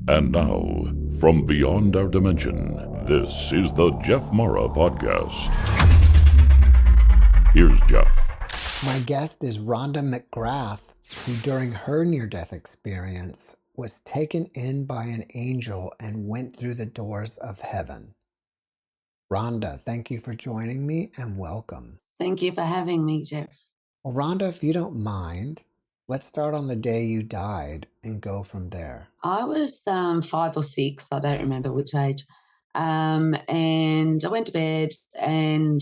And now, from beyond our dimension, this is the JeffMara podcast. Here's Jeff. My guest is Rhonda McGrath, who during her near-death experience was taken in by an angel and went through the doors of heaven. Rhonda, thank you for joining me and welcome. Thank you for having me, Jeff. Well, Rhonda, if you don't mind, let's start on the day you died and go from there. I was 5 or 6, I don't remember which age, and I went to bed, and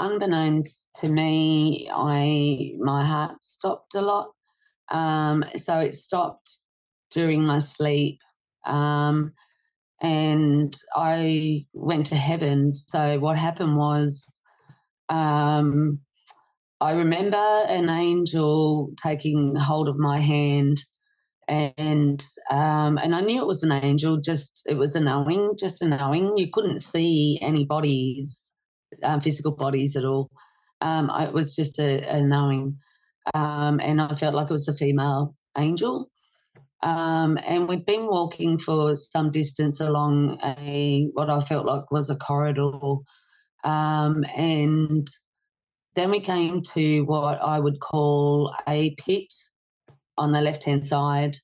unbeknownst to me, my heart stopped a lot. So it stopped during my sleep, and I went to heaven. So what happened was, I remember an angel taking hold of my hand, and I knew it was an angel. It was a knowing, just a knowing. You couldn't see any bodies, physical bodies at all. It was just a knowing, and I felt like it was a female angel. And we'd been walking for some distance along what I felt like was a corridor, and then we came to what I would call a pit on the left-hand side,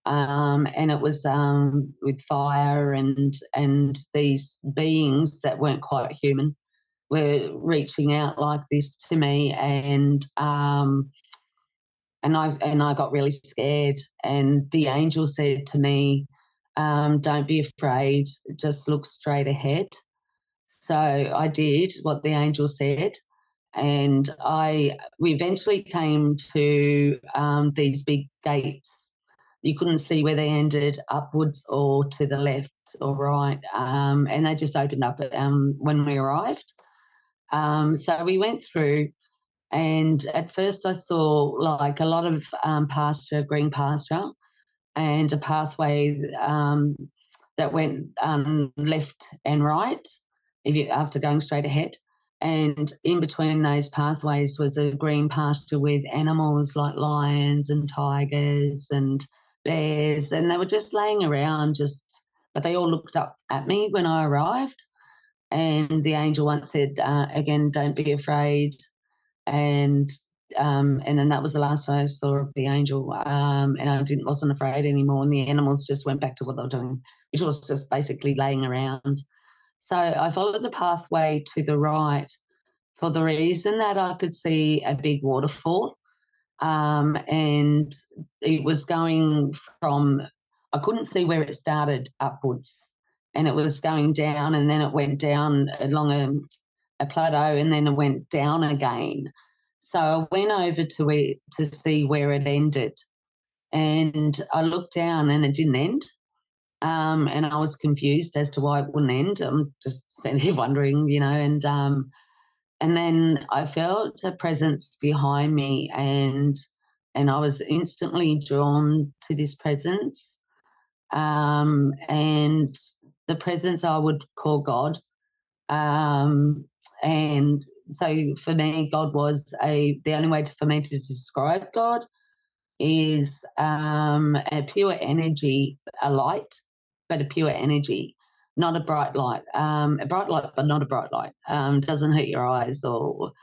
and it was with fire, and these beings that weren't quite human were reaching out like this to me, and I got really scared. And the angel said to me, "Don't be afraid, just look straight ahead." So I did what the angel said, and we eventually came to these big gates. You couldn't see where they ended, upwards or to the left or right, and they just opened up when we arrived. So we went through, and at first I saw like a lot of pasture, green pasture, and a pathway that went left and right after going straight ahead. And in between those pathways was a green pasture with animals like lions and tigers and bears, and they were just laying around, but they all looked up at me when I arrived. And the angel once said, again, "Don't be afraid." And then that was the last I saw of the angel, and I wasn't afraid anymore. And the animals just went back to what they were doing, which was just basically laying around. So I followed the pathway to the right for the reason that I could see a big waterfall, and it was going from, I couldn't see where it started upwards, and it was going down, and then it went down along a plateau, and then it went down again. So I went over to it to see where it ended, and I looked down and it didn't end. And I was confused as to why it wouldn't end. I'm just standing here wondering, and then I felt a presence behind me, and I was instantly drawn to this presence. And the presence I would call God. And so for me, God was the only way for me to describe God is a pure energy, a light, but a pure energy, not a bright light. A bright light, but not a bright light. Doesn't hurt your eyes or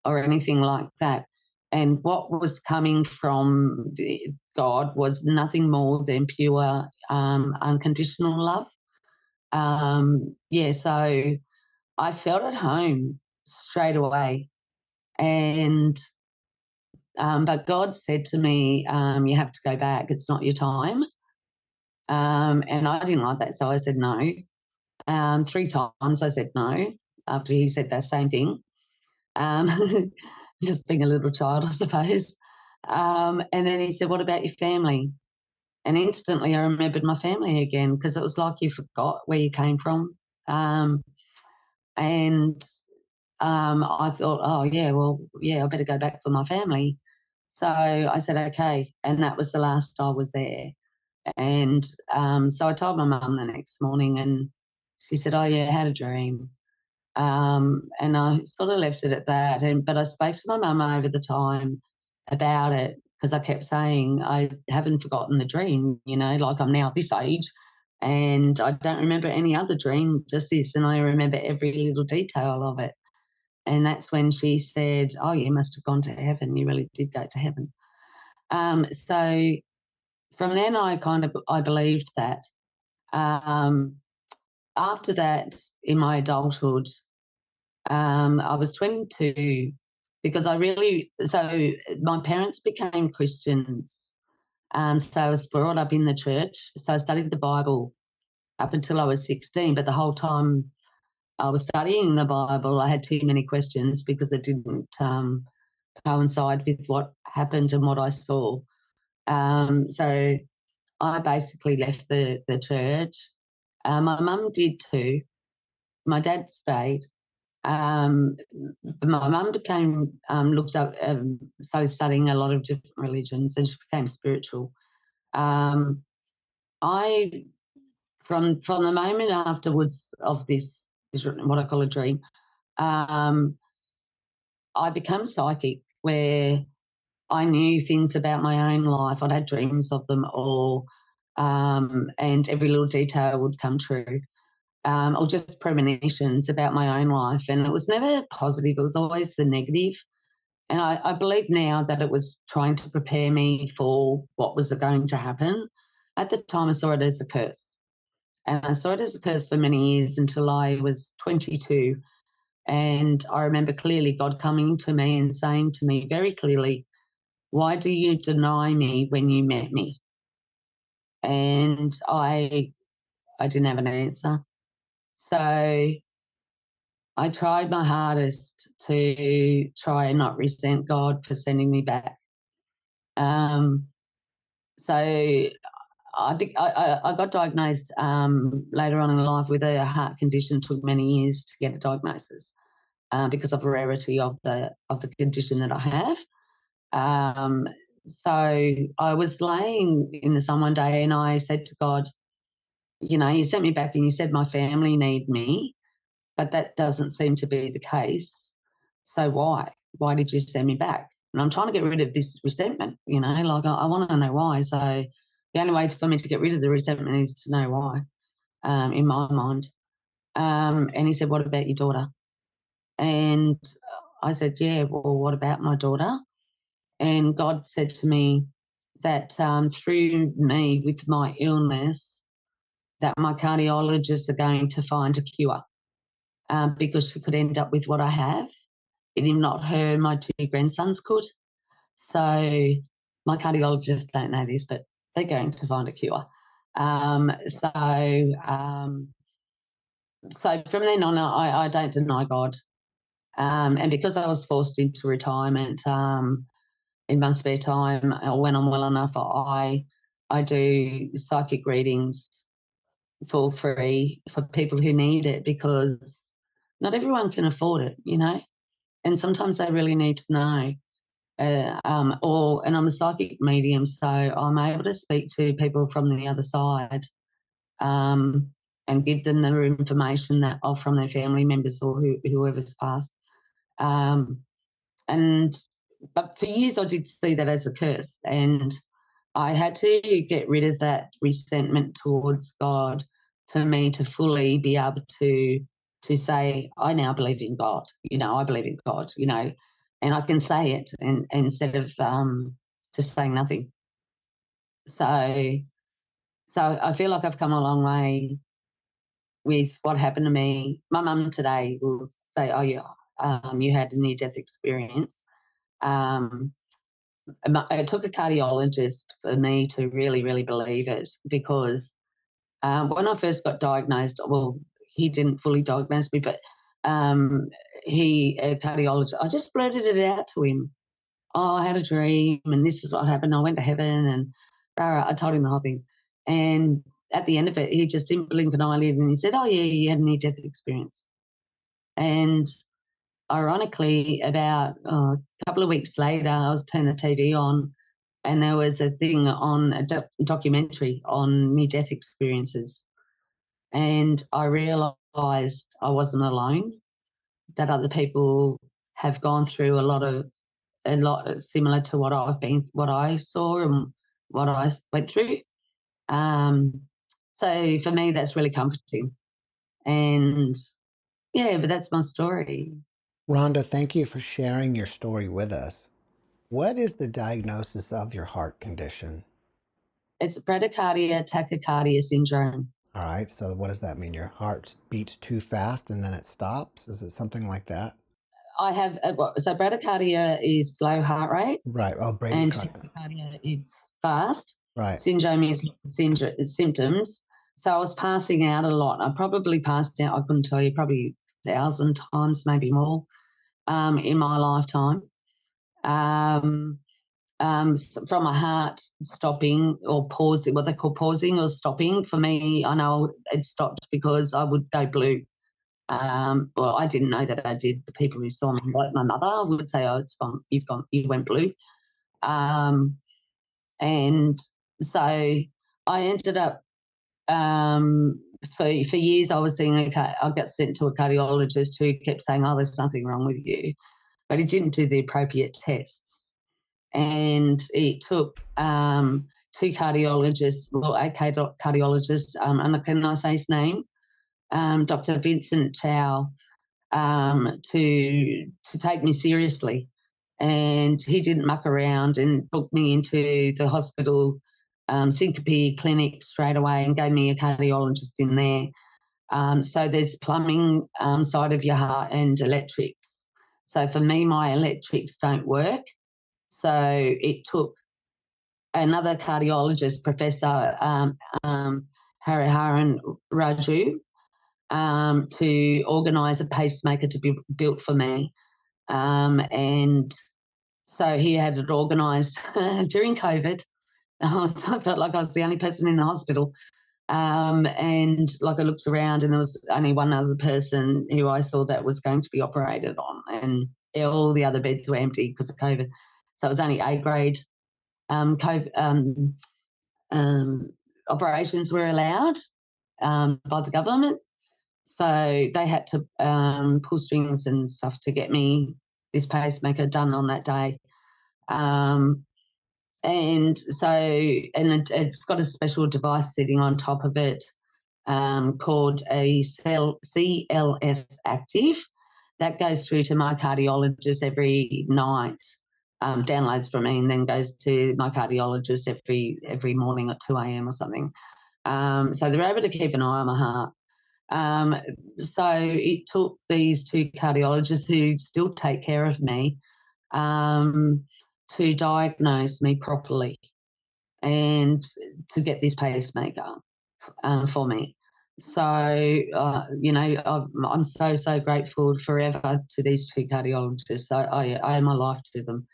anything like that. And what was coming from God was nothing more than pure, unconditional love. So I felt at home straight away, and but God said to me, "You have to go back. It's not your time." And I didn't like that, so I said no. 3 times I said no after he said that same thing. Just being a little child, I suppose. And then he said, "What about your family?" And instantly I remembered my family again, because it was like you forgot where you came from. And I thought, "Oh, yeah, well, yeah, I better go back for my family." So I said, "Okay." And that was the last I was there. And so I told my mum the next morning, and she said, "Oh, yeah, I had a dream." And I sort of left it at that. But I spoke to my mum over the time about it, because I kept saying, "I haven't forgotten the dream, like I'm now at this age. And I don't remember any other dream, just this, and I remember every little detail of it. And that's when she said, "Oh, you must have gone to heaven. You really did go to heaven." So from then I believed that. Um, After that, in my adulthood, I was 22 because my parents became Christians. So I was brought up in the church. So I studied the Bible up until I was 16, but the whole time I was studying the Bible, I had too many questions because it didn't coincide with what happened and what I saw. So I basically left the church. My mum did too. My dad stayed. Um, my mum became started studying a lot of different religions, and she became spiritual. Um, I from the moment afterwards of this what I call a dream, um, I became psychic, where I knew things about my own life. I'd had dreams of them all, and every little detail would come true. Or just premonitions about my own life. And it was never positive, it was always the negative. And I believe now that it was trying to prepare me for what was going to happen. At the time, I saw it as a curse. And I saw it as a curse for many years until I was 22. And I remember clearly God coming to me and saying to me very clearly, "Why do you deny me when you met me?" And I didn't have an answer. So I tried my hardest to try and not resent God for sending me back. Um, so I got diagnosed later on in life with a heart condition. It took many years to get a diagnosis because of the rarity of the condition that I have. Um, so I was laying in the sun one day and I said to God, "You sent me back and you said my family need me, but that doesn't seem to be the case. So why? Why did you send me back?" And I'm trying to get rid of this resentment, like I want to know why. So the only way for me to get rid of the resentment is to know why, in my mind. And he said, "What about your daughter?" And I said, "Yeah, well, what about my daughter?" And God said to me that through me with my illness, that my cardiologists are going to find a cure, because she could end up with what I have. And if not her, my two grandsons could. So my cardiologists don't know this, but they're going to find a cure. Um, so um, so from then on, I don't deny God. And because I was forced into retirement in my spare time, when I'm well enough, I do psychic readings for free for people who need it, because not everyone can afford it. And sometimes they really need to know. And I'm a psychic medium, so I'm able to speak to people from the other side, um, and give them the information that are from their family members or whoever's passed. Um, and but for years I did see that as a curse, and I had to get rid of that resentment towards God for me to fully be able to say, "I now believe in God." I believe in God. And I can say it, and instead of just saying nothing. So, so I feel like I've come a long way with what happened to me. My mum today will say, "Oh, yeah, you had a near-death experience." Um, it took a cardiologist for me to really, really believe it, because when I first got diagnosed, well, he didn't fully diagnose me, but a cardiologist, I just blurted it out to him. "Oh, I had a dream and this is what happened. I went to heaven," and I told him the whole thing. And at the end of it, he just didn't blink an eyelid and he said, "Oh, yeah, you had a near-death experience." And ironically, about a couple of weeks later, I was turning the TV on and there was a thing on a documentary on near-death experiences. And I realised I wasn't alone, that other people have gone through a lot similar to what I saw and what I went through. Um, So for me, that's really comforting. And yeah, but that's my story. Rhonda, thank you for sharing your story with us. What is the diagnosis of your heart condition? It's bradycardia tachycardia syndrome. All right, so what does that mean? Your heart beats too fast and then it stops? Is it something like that? I have so bradycardia is slow heart rate, Right. Oh, and bradycardia. tachycardia is fast. Right. Syndrome is symptoms. So I was passing out a lot. I probably passed out, I couldn't tell you, probably 1,000 times, maybe more, in my lifetime. From my heart stopping or pausing, what they call pausing or stopping. For me, I know it stopped because I would go blue. Well, I didn't know that I did. The people who saw me, like my mother, would say, "Oh, it's gone. You went blue." Um, and so I ended up for years. I was seeing I got sent to a cardiologist who kept saying, "Oh, there's nothing wrong with you," but he didn't do the appropriate tests. And it took two cardiologists, well, a cardiologist, and can I say his name? Dr. Vincent Chow, to take me seriously. And he didn't muck around and booked me into the hospital syncope clinic straight away and gave me a cardiologist in there. So there's plumbing side of your heart and electrics. So for me, my electrics don't work. So it took another cardiologist, Professor Hariharan Raju, to organise a pacemaker to be built for me. And so he had it organised during COVID. So I felt like I was the only person in the hospital. And like I looked around and there was only one other person who I saw that was going to be operated on, and all the other beds were empty because of COVID. So it was only A grade COVID, operations were allowed by the government. So they had to pull strings and stuff to get me this pacemaker done on that day. And so, and it's got a special device sitting on top of it called a CLS Active that goes through to my cardiologist every night. Downloads from me and then goes to my cardiologist every morning at 2 a.m. or something. So they're able to keep an eye on my heart. So it took these two cardiologists who still take care of me to diagnose me properly and to get this pacemaker for me. So, I'm so grateful forever to these two cardiologists. I owe my life to them.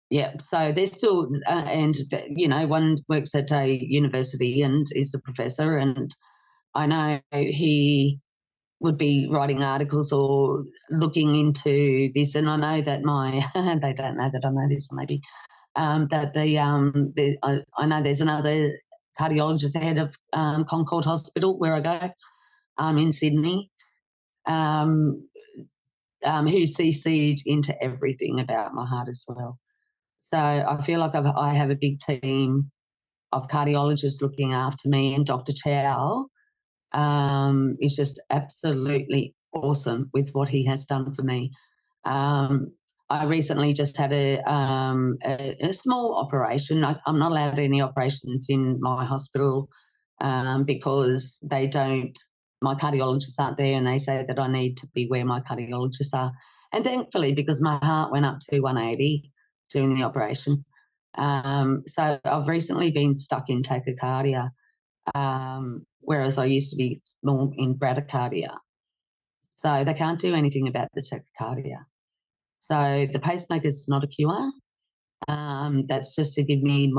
Yeah, so they're still, one works at a university and is a professor, and I know he would be writing articles or looking into this. And I know that they don't know that I know this, maybe, that I know there's another cardiologist ahead of Concord Hospital where I go in Sydney, who CC'd into everything about my heart as well. So I feel like I have a big team of cardiologists looking after me, and Dr. Chow is just absolutely awesome with what he has done for me. I recently just had a small operation. I'm not allowed any operations in my hospital because they don't. My cardiologists aren't there, and they say that I need to be where my cardiologists are. And thankfully, because my heart went up to 180 during the operation, so I've recently been stuck in tachycardia, whereas I used to be more in bradycardia. So they can't do anything about the tachycardia. So the pacemaker is not a cure. That's just to give me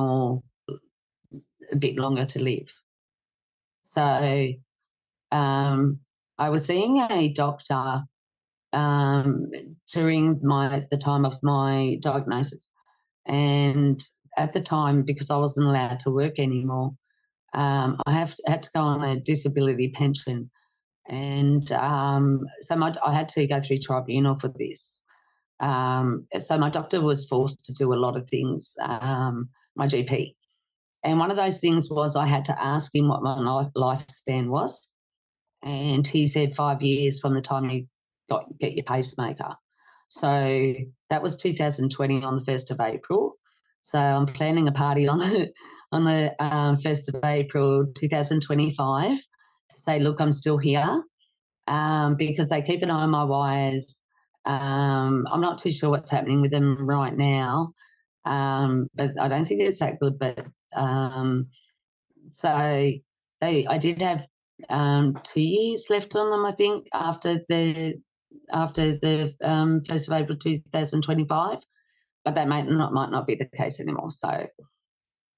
a bit longer to live. So I was seeing a doctor during the time of my diagnosis, and at the time, because I wasn't allowed to work anymore, I had to go on a disability pension, and so I had to go through tribunal for this. So my doctor was forced to do a lot of things, my GP. And one of those things was I had to ask him what my lifespan was. And he said 5 years from the time you get your pacemaker. So that was 2020 on the 1st of April. So I'm planning a party on the 1st of April 2025 to say, look, I'm still here, because they keep an eye on my wires. I'm not too sure what's happening with them right now, but I don't think it's that good. But so I did have 2 years left on them, I think, after the 1st of April 2025, but that might not be the case anymore. So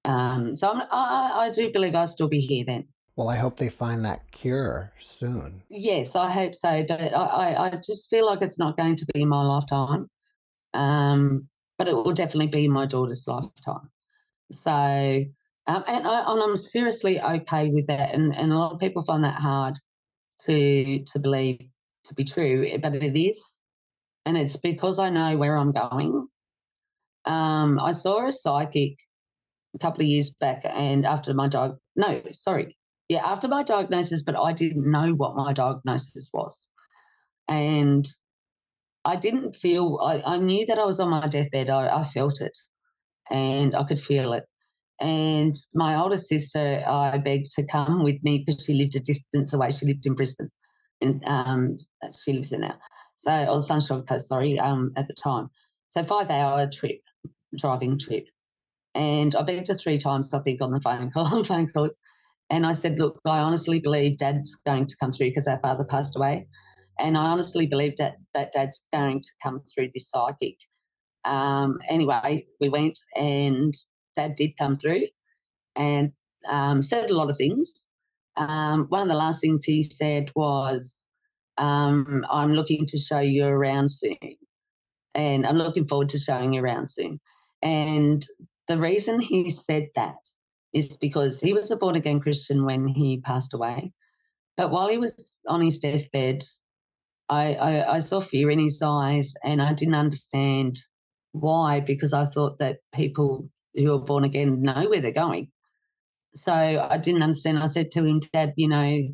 I do believe I'll still be here then. Well, I hope they find that cure soon. Yes, I hope so, but I just feel like it's not going to be in my lifetime, but it will definitely be in my daughter's lifetime. So, and I'm seriously okay with that, and a lot of people find that hard to believe to be true, but it is, and it's because I know where I'm going. I saw a psychic a couple of years back, and after my after my diagnosis, but I didn't know what my diagnosis was, and I didn't feel. I knew that I was on my deathbed. I felt it, and I could feel it. And my older sister, I begged to come with me because she lived a distance away. She lived in Brisbane, and she lives there now. So, or Sunshine Coast, sorry, at the time. So 5 hour driving trip. And I begged her 3 times, I think, on the phone calls. And I said, look, I honestly believe Dad's going to come through because our father passed away. And I honestly believe that Dad's going to come through this psychic. Anyway, we went and Dad did come through and said a lot of things. One of the last things he said was, I'm looking to show you around soon. And I'm looking forward to showing you around soon. And the reason he said that is because he was a born again Christian when he passed away. But while he was on his deathbed, I saw fear in his eyes, and I didn't understand why, because I thought that people who are born again know where they're going. So I didn't understand. I said to him, Dad, you know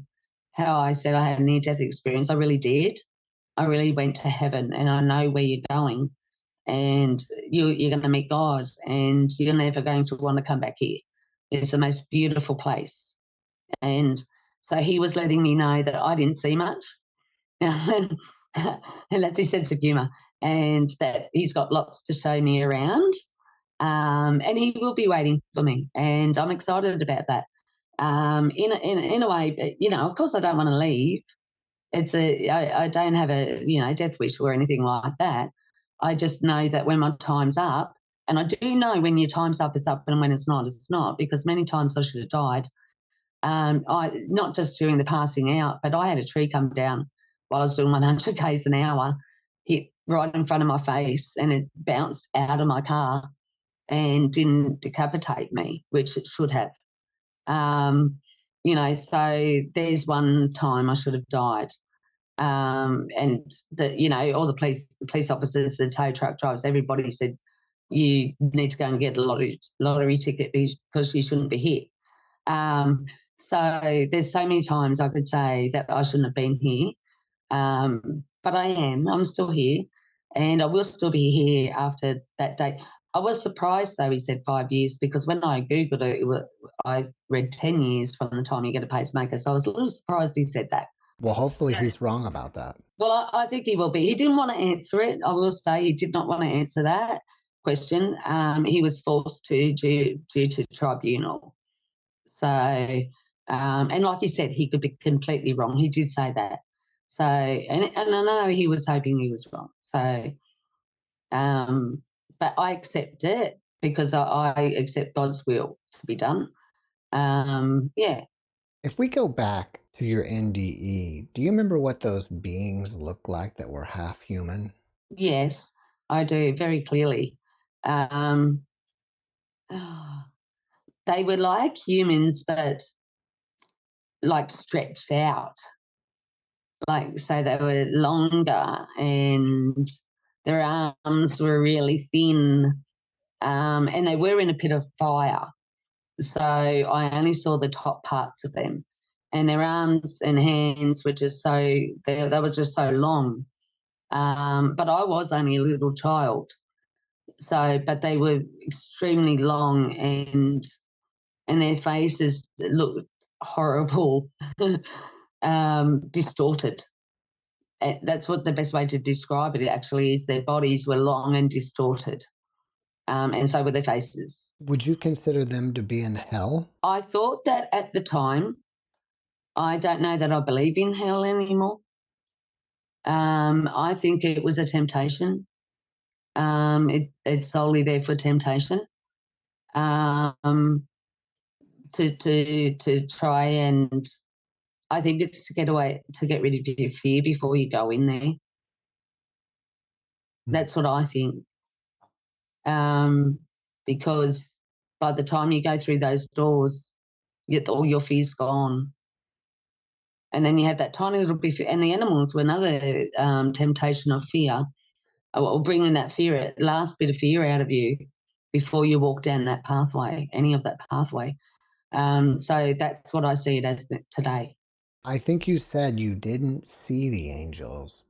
how I said I had a near death experience? I really did. I really went to heaven, and I know where you're going, and you're going to meet God, and you're never going to want to come back here. It's the most beautiful place. And so he was letting me know that I didn't see much. And that's his sense of humour, and that he's got lots to show me around. And he will be waiting for me, and I'm excited about that. In a way, but, you know, of course I don't want to leave. I don't have a, death wish or anything like that. I just know that when my time's up, and I do know when your time's up, it's up, and when it's not, because many times I should have died. Not just during the passing out, but I had a tree come down while I was doing 100 k's an hour, hit right in front of my face, and it bounced out of my car and didn't decapitate me, which it should have. So there's one time I should have died. And all the police officers, the tow truck drivers, everybody said, you need to go and get a lottery ticket because you shouldn't be here. So there's so many times I could say that I shouldn't have been here. But I am. I'm still here, and I will still be here after that date. I was surprised, though, he said 5 years, because when I Googled it, I read 10 years from the time you get a pacemaker. So I was a little surprised he said that. Well, hopefully he's wrong about that. Well, I think he will be. He didn't want to answer it. I will say he did not want to answer that question. He was forced to due to tribunal. So, and like you said, he could be completely wrong. He did say that. So, and I know he was hoping he was wrong. So, but I accept it because I accept God's will to be done. Yeah. If we go back to your NDE, do you remember what those beings looked like that were half human? Yes, I do very clearly. They were like humans, but like stretched out. Like, so they were longer, and their arms were really thin, and they were in a pit of fire. So I only saw the top parts of them, and their arms and hands were just they were just so long. But I was only a little child, but they were extremely long, and their faces looked horrible, distorted. That's what the best way to describe it actually is. Their bodies were long and distorted, and so were their faces. Would you consider them to be in hell? I thought that at the time. I don't know that I believe in hell anymore. I think it was a temptation. It's solely there for temptation, um, to try, and I think it's to get rid of your fear before you go in there. That's what I think. Because by the time you go through those doors, all your fear's gone. And then you have that tiny little bit, and the animals were another temptation of fear, or bringing that last bit of fear out of you before you walk down that pathway, any of that pathway. So that's what I see it as today. I think you said you didn't see the angels,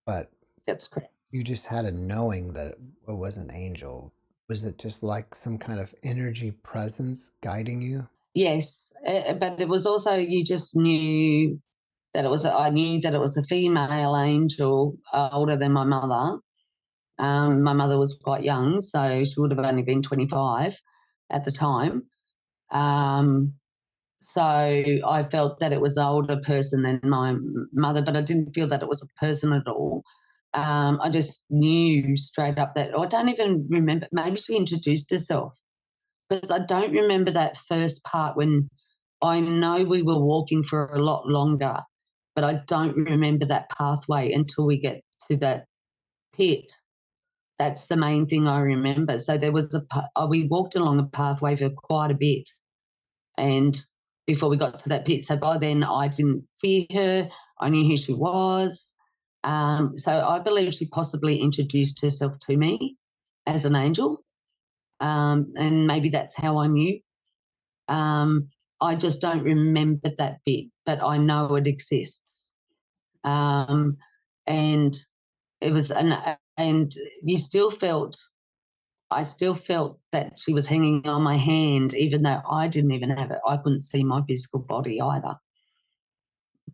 but That's correct. you just had a knowing that it was an angel. Was it just like some kind of energy presence guiding you? Yes, but it was also, you just knew that I knew that it was a female angel, older than my mother. My mother was quite young, so she would have only been 25 at the time. So I felt that it was an older person than my mother, but I didn't feel that it was a person at all. I just knew straight up that I don't even remember. Maybe she introduced herself, because I don't remember that first part when I know we were walking for a lot longer, but I don't remember that pathway until we get to that pit. That's the main thing I remember. So there was we walked along a pathway for quite a bit, and before we got to that pit, so by then I didn't fear her. I knew who she was. So I believe she possibly introduced herself to me as an angel, and maybe that's how I knew. I just don't remember that bit, but I know it exists. And it was, and you still felt I still felt that she was hanging on my hand, even though I didn't even have it. I couldn't see my physical body either,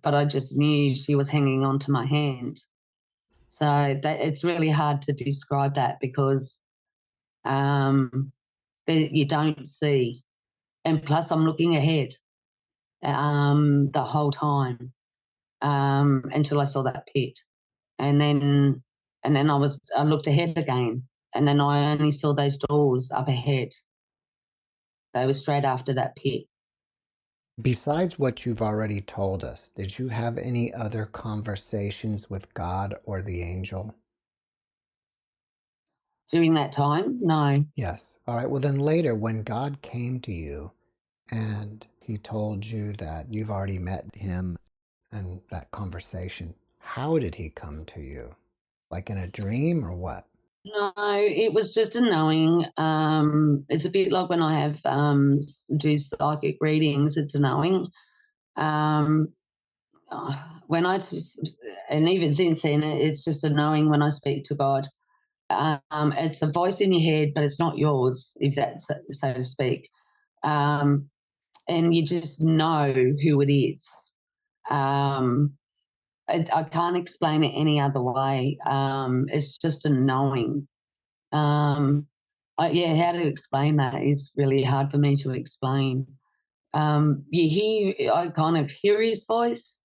but I just knew she was hanging onto my hand. So that it's really hard to describe that, because you don't see, and plus I'm looking ahead the whole time, until I saw that pit, and then I looked ahead again, and then I only saw those doors up ahead. They were straight after that pit. Besides what you've already told us, did you have any other conversations with God or the angel? During that time, no. Yes. All right. Well, then later, when God came to you and he told you that you've already met him and that conversation, how did he come to you? Like in a dream or what? No, it was just a knowing. It's a bit like when I have do psychic readings. It's a knowing. Um, when and even since then, it's just a knowing when I speak to God. It's a voice in your head, but it's not yours, if that's so to speak. And you just know who it is. I can't explain it any other way. It's just a knowing. Yeah, how to explain that is really hard for me to explain. I kind of hear his voice,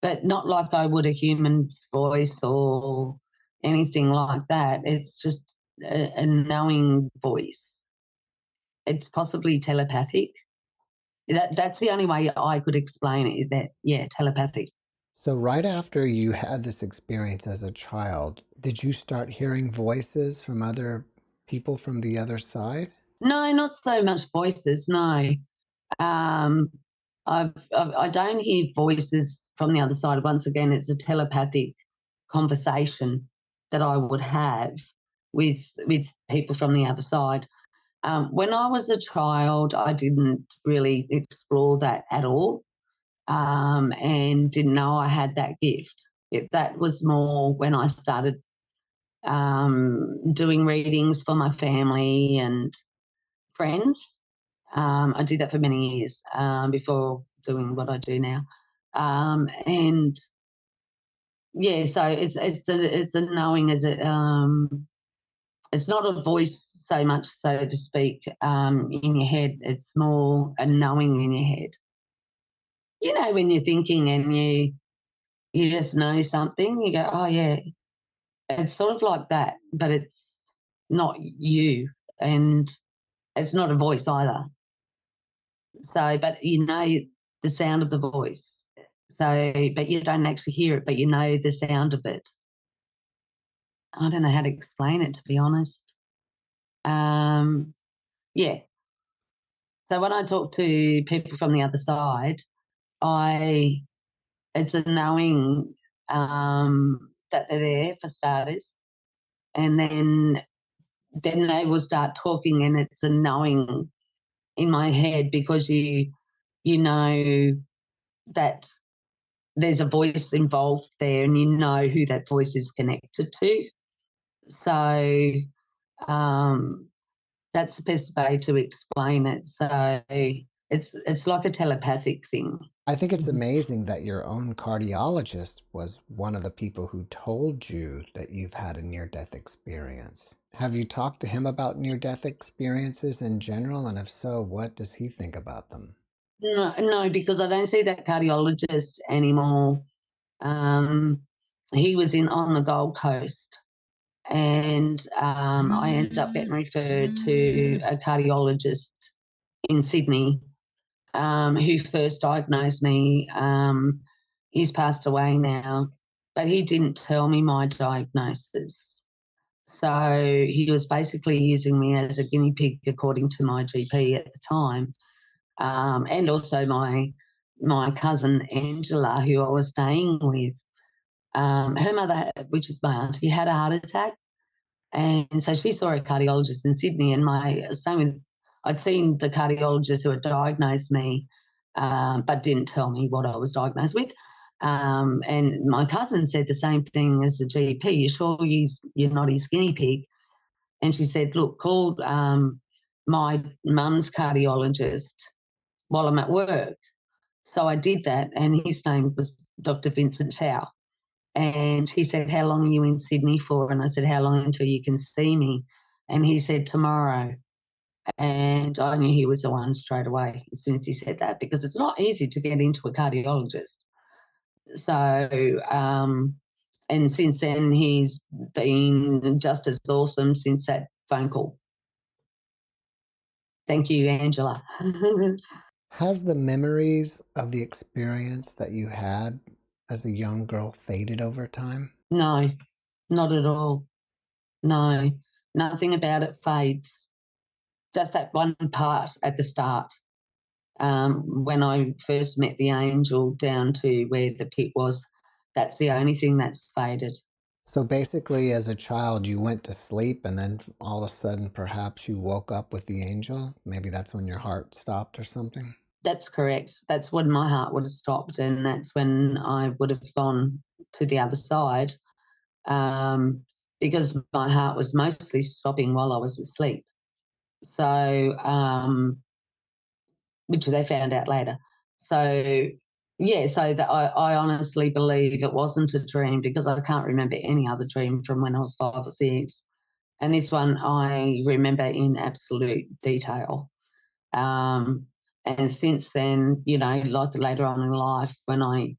but not like I would a human's voice or anything like that. It's just a knowing voice. It's possibly telepathic. That's the only way I could explain it. Telepathic. So, right after you had this experience as a child, did you start hearing voices from other people from the other side? No, not so much voices. No, um, I don't hear voices from the other side. Once again, it's a telepathic conversation that I would have with people from the other side. When I was a child, I didn't really explore that at all, and didn't know I had that gift. That was more when I started doing readings for my family and friends. I did that for many years before doing what I do now. And yeah, so it's a knowing, as it's not a voice so much, so to speak, in your head. It's more a knowing in your head. You know, when you're thinking and you just know something, you go, oh yeah, it's sort of like that, but it's not you, and it's not a voice either. So, but you know the sound of the voice. So, but you don't actually hear it, but you know the sound of it. I don't know how to explain it, to be honest. Um, yeah. So when I talk to people from the other side, I it's a knowing that they're there for starters, and then they will start talking, and it's a knowing in my head, because you know that there's a voice involved there, and you know who that voice is connected to. So um, that's the best way to explain it. So it's like a telepathic thing. I think it's amazing that your own cardiologist was one of the people who told you that you've had a near-death experience. Have you talked to him about near-death experiences in general? And if so, what does he think about them? No, because I don't see that cardiologist anymore. Um, he was on the Gold Coast, and I ended up getting referred to a cardiologist in Sydney, who first diagnosed me. He's passed away now, but he didn't tell me my diagnosis. So he was basically using me as a guinea pig, according to my GP at the time, and also my cousin Angela, who I was staying with. Her mother, which is my auntie, had a heart attack, and so she saw a cardiologist in Sydney. And I'd seen the cardiologist who had diagnosed me, but didn't tell me what I was diagnosed with. And my cousin said the same thing as the GP. You sure you're not his guinea pig? And she said, look, call my mum's cardiologist while I'm at work. So I did that, and his name was Dr. Vincent Chow. And he said, how long are you in Sydney for? And I said, how long until you can see me? And he said, tomorrow. And I knew he was the one straight away as soon as he said that, because it's not easy to get into a cardiologist. So, and since then, he's been just as awesome since that phone call. Thank you, Angela. Has the memories of the experience that you had as a young girl faded over time? No, not at all. No, nothing about it fades. Just that one part at the start, when I first met the angel down to where the pit was, that's the only thing that's faded. So basically, as a child, you went to sleep and then all of a sudden, perhaps you woke up with the angel. Maybe that's when your heart stopped or something. That's correct. That's when my heart would have stopped, and that's when I would have gone to the other side, because my heart was mostly stopping while I was asleep. So, which they found out later. So, yeah, so that I honestly believe it wasn't a dream, because I can't remember any other dream from when I was 5 or 6. And this one I remember in absolute detail. And since then, you know, like later on in life, when I,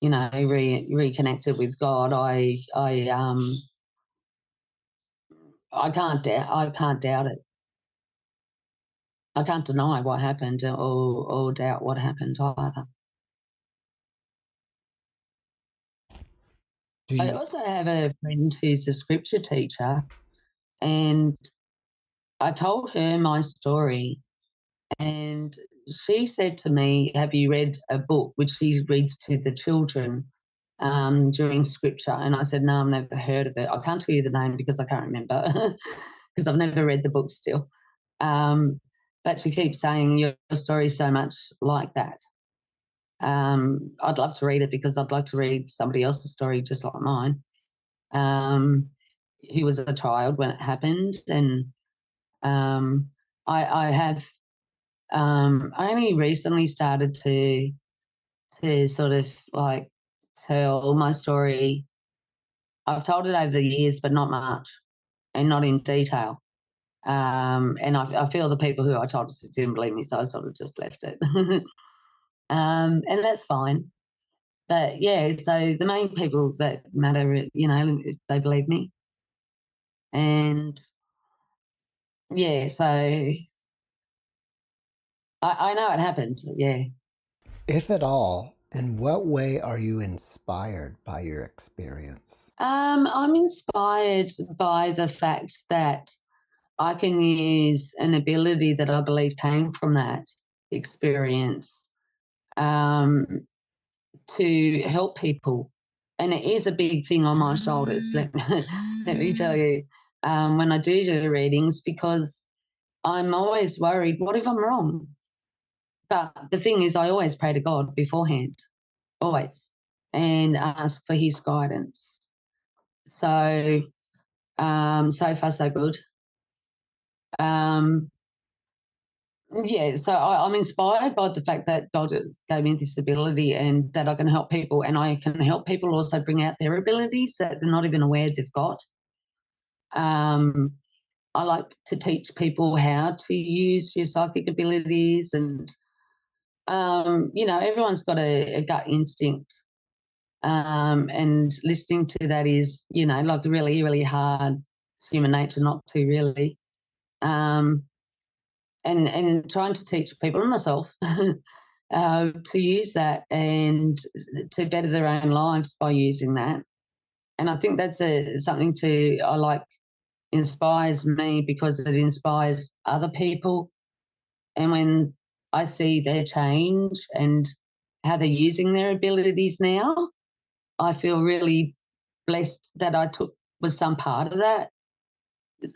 you know, reconnected with God, I can't doubt it. I can't deny what happened, or doubt what happened either. Do I you, also have a friend who's a scripture teacher, and I told her my story, and she said to me, have you read a book which she reads to the children during scripture? And I said, no, I've never heard of it. I can't tell you the name because I can't remember, because I've never read the book still. But she keeps saying your story is so much like that. I'd love to read it because I'd like to read somebody else's story just like mine. He was a child when it happened, and I have I only recently started to sort of like tell my story. I've told it over the years, but not much and not in detail. And I feel the people who I told it to didn't believe me, so I sort of just left it. And that's fine. But yeah, so the main people that matter, they believe me. And yeah, so I know it happened. Yeah. If at all, in what way are you inspired by your experience? I'm inspired by the fact that I can use an ability that I believe came from that experience um, to help people. And it is a big thing on my shoulders, let me tell you, when I do readings, because I'm always worried, what if I'm wrong? But the thing is, I always pray to God beforehand, always, and ask for his guidance. So, so far, so good. Um, yeah, so I'm inspired by the fact that God gave me this ability and that I can help people, and I can help people also bring out their abilities that they're not even aware they've got. I like to teach people how to use your psychic abilities, and everyone's got a gut instinct, and listening to that is, like really, really hard. It's human nature not to really. Um, and trying to teach people and myself to use that and to better their own lives by using that. And I think that's something I like, inspires me because it inspires other people. And when I see their change and how they're using their abilities now, I feel really blessed that was some part of that.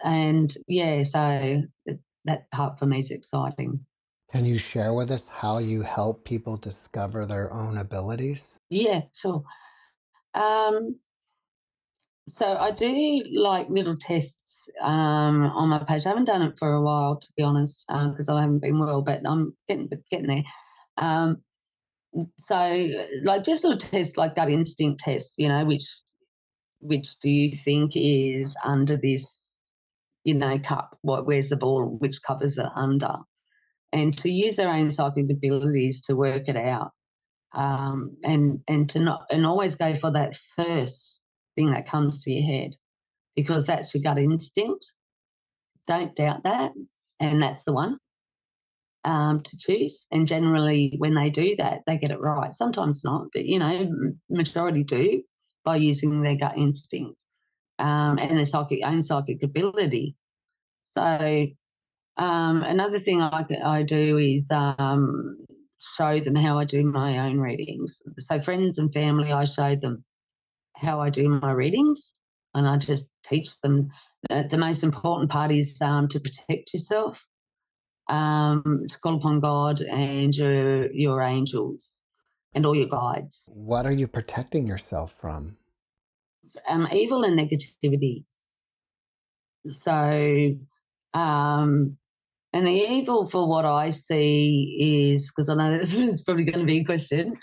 And yeah, so that part for me is exciting. Can you share with us how you help people discover their own abilities? Yeah, sure. Um, so I do like little tests on my page. I haven't done it for a while, to be honest, because I haven't been well, but I'm getting there. Um, so like just little tests like gut instinct tests, which do you think is under this, cup? Where's the ball? Which cup is it under? And to use their own psychic abilities to work it out, and to not and always go for that first thing that comes to your head, because that's your gut instinct. Don't doubt that, and that's the one to choose. And generally, when they do that, they get it right. Sometimes not, but majority do by using their gut instinct and their own psychic ability. So another thing I do is show them how I do my own readings. So friends and family, I show them how I do my readings, and I just teach them. The most important part is to protect yourself, to call upon God and your angels and all your guides. What are you protecting yourself from? Evil and negativity. So, and the evil for what I see is, because I know it's probably going to be a question,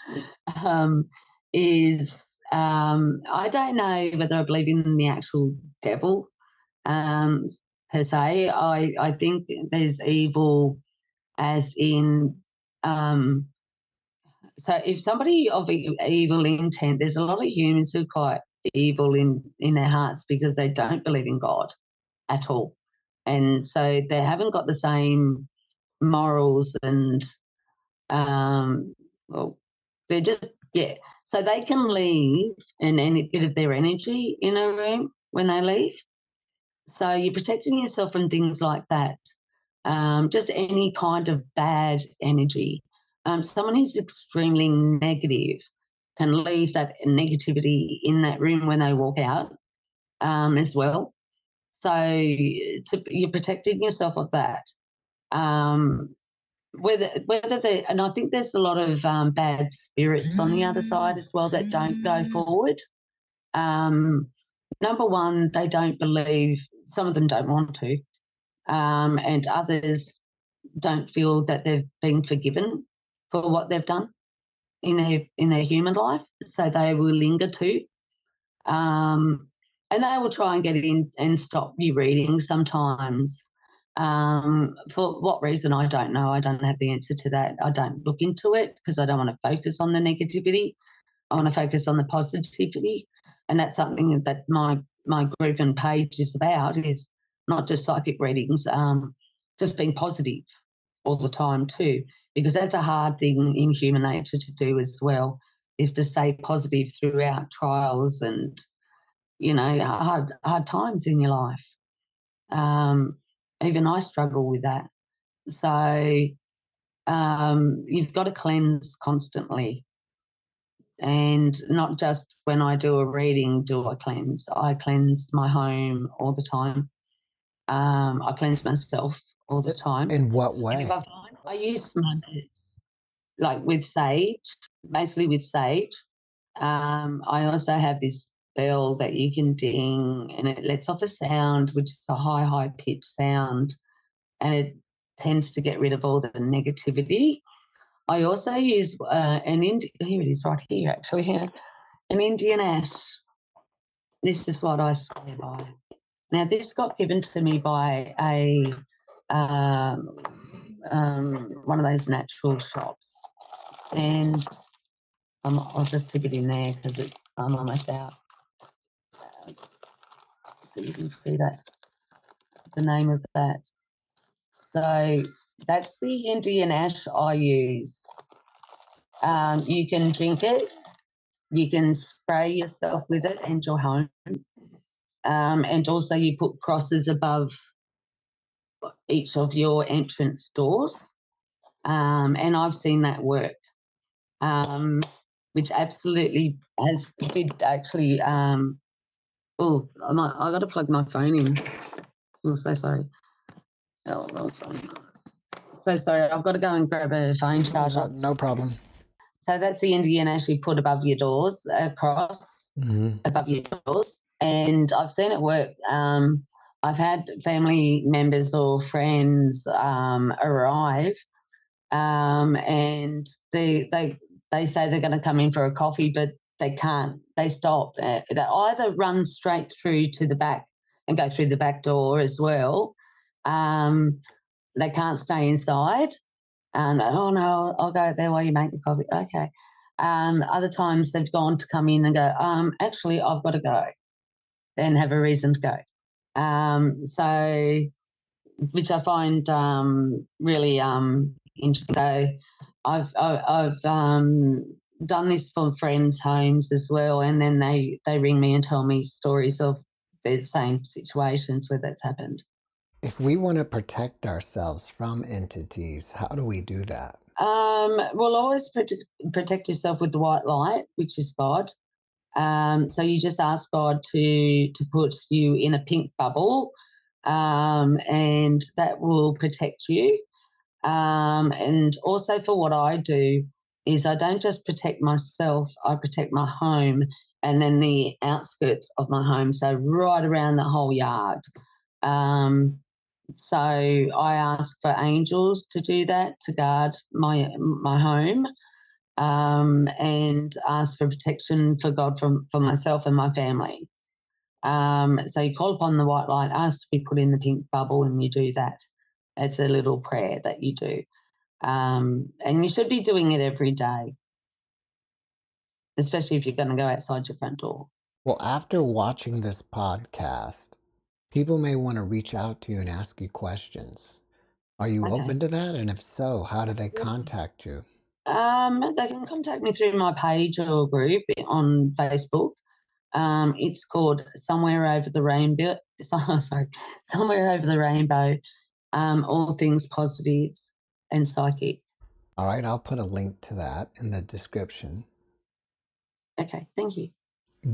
um, is I don't know whether I believe in the actual devil um, per se. I think there's evil as in, so if somebody of evil intent, there's a lot of humans who are quite evil in their hearts because they don't believe in God at all. And so they haven't got the same morals and, well, they're just, yeah. So they can leave and any bit of their energy in a room when they leave. So you're protecting yourself from things like that. Just any kind of bad energy. Someone who's extremely negative can leave that negativity in that room when they walk out as well. So you're protecting yourself of that. Whether they, and I think there's a lot of bad spirits on the other side as well that don't go forward. Number one, they don't believe, some of them don't want to, and others don't feel that they've been forgiven for what they've done in their human life, so they will linger too. And they will try and get in and stop you reading sometimes. For what reason, I don't know. I don't have the answer to that. I don't look into it because I don't want to focus on the negativity. I want to focus on the positivity. And that's something that my group and page is about, is not just psychic readings, just being positive all the time too, because that's a hard thing in human nature to do as well, is to stay positive throughout trials and, hard times in your life. Even I struggle with that. So you've got to cleanse constantly. And not just when I do a reading do I cleanse. I cleanse my home all the time. I cleanse myself all the time. In what way? I use smudges, like with sage, mostly with sage. I also have this bell that you can ding, and it lets off a sound, which is a high pitch sound, and it tends to get rid of all the negativity. I also use here it is right here, actually, here, an Indian ash. This is what I swear by. Now, this got given to me by a one of those natural shops, and I'll just tip it in there because I'm almost out. So you can see that, the name of that. So that's the Indian ash I use. You can drink it, you can spray yourself with it and your home. And also you put crosses above each of your entrance doors. And I've seen that work, which absolutely did actually. I got to plug my phone in. I'm so sorry. So sorry, I've got to go and grab a phone charger. No problem. So that's the Indian ash you put above your doors, across above your doors, and I've seen it work. I've had family members or friends arrive, and they say they're going to come in for a coffee, but they can't. They stop. They either run straight through to the back and go through the back door as well. They can't stay inside. And oh no, I'll go there while you make the coffee. Okay. Other times they've gone to come in and go, actually, I've got to go, and have a reason to go. So, which I find really interesting. So, I've done this for friends' homes as well, and then they ring me and tell me stories of the same situations where that's happened. If we want to protect ourselves from entities, how do we do that? Well, always protect yourself with the white light, which is God. So you just ask God to put you in a pink bubble, and that will protect you. And also for what I do is I don't just protect myself, I protect my home and then the outskirts of my home, so right around the whole yard. So I ask for angels to do that, to guard my home, and ask for protection for God for myself and my family. So you call upon the white light, ask to be put in the pink bubble, and you do that. It's a little prayer that you do. And you should be doing it every day, especially if you're going to go outside your front door. Well, after watching this podcast, people may want to reach out to you and ask you questions. Are you open to that? And if so, how do they contact you? They can contact me through my page or group on Facebook. It's called Somewhere Over the Rainbow. Somewhere Over the Rainbow. All things positives and psychic. All right, I'll put a link to that in the description. Okay, thank you.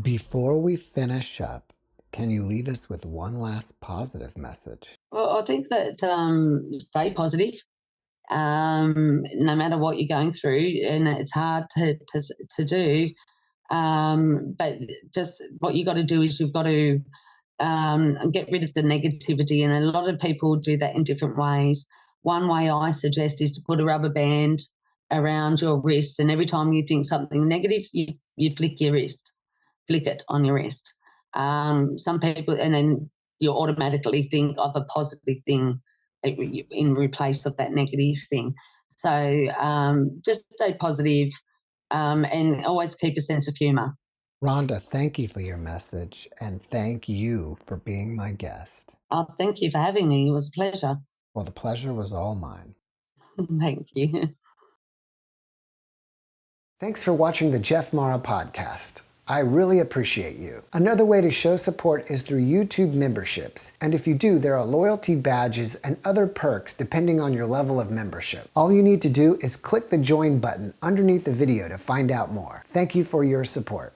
Before we finish up, can you leave us with one last positive message? Well, I think that stay positive, no matter what you're going through, and it's hard to do. But just what you got to do is you've got to get rid of the negativity, and a lot of people do that in different ways. One way I suggest is to put a rubber band around your wrist, and every time you think something negative, you flick your wrist, flick it on your wrist. Some people, and then you automatically think of a positive thing in replace of that negative thing. So just stay positive, and always keep a sense of humour. Rhonda, thank you for your message, and thank you for being my guest. Oh, thank you for having me. It was a pleasure. Well, the pleasure was all mine. Thank you. Thanks for watching the JeffMara podcast. I really appreciate you. Another way to show support is through YouTube memberships. And if you do, there are loyalty badges and other perks depending on your level of membership. All you need to do is click the join button underneath the video to find out more. Thank you for your support.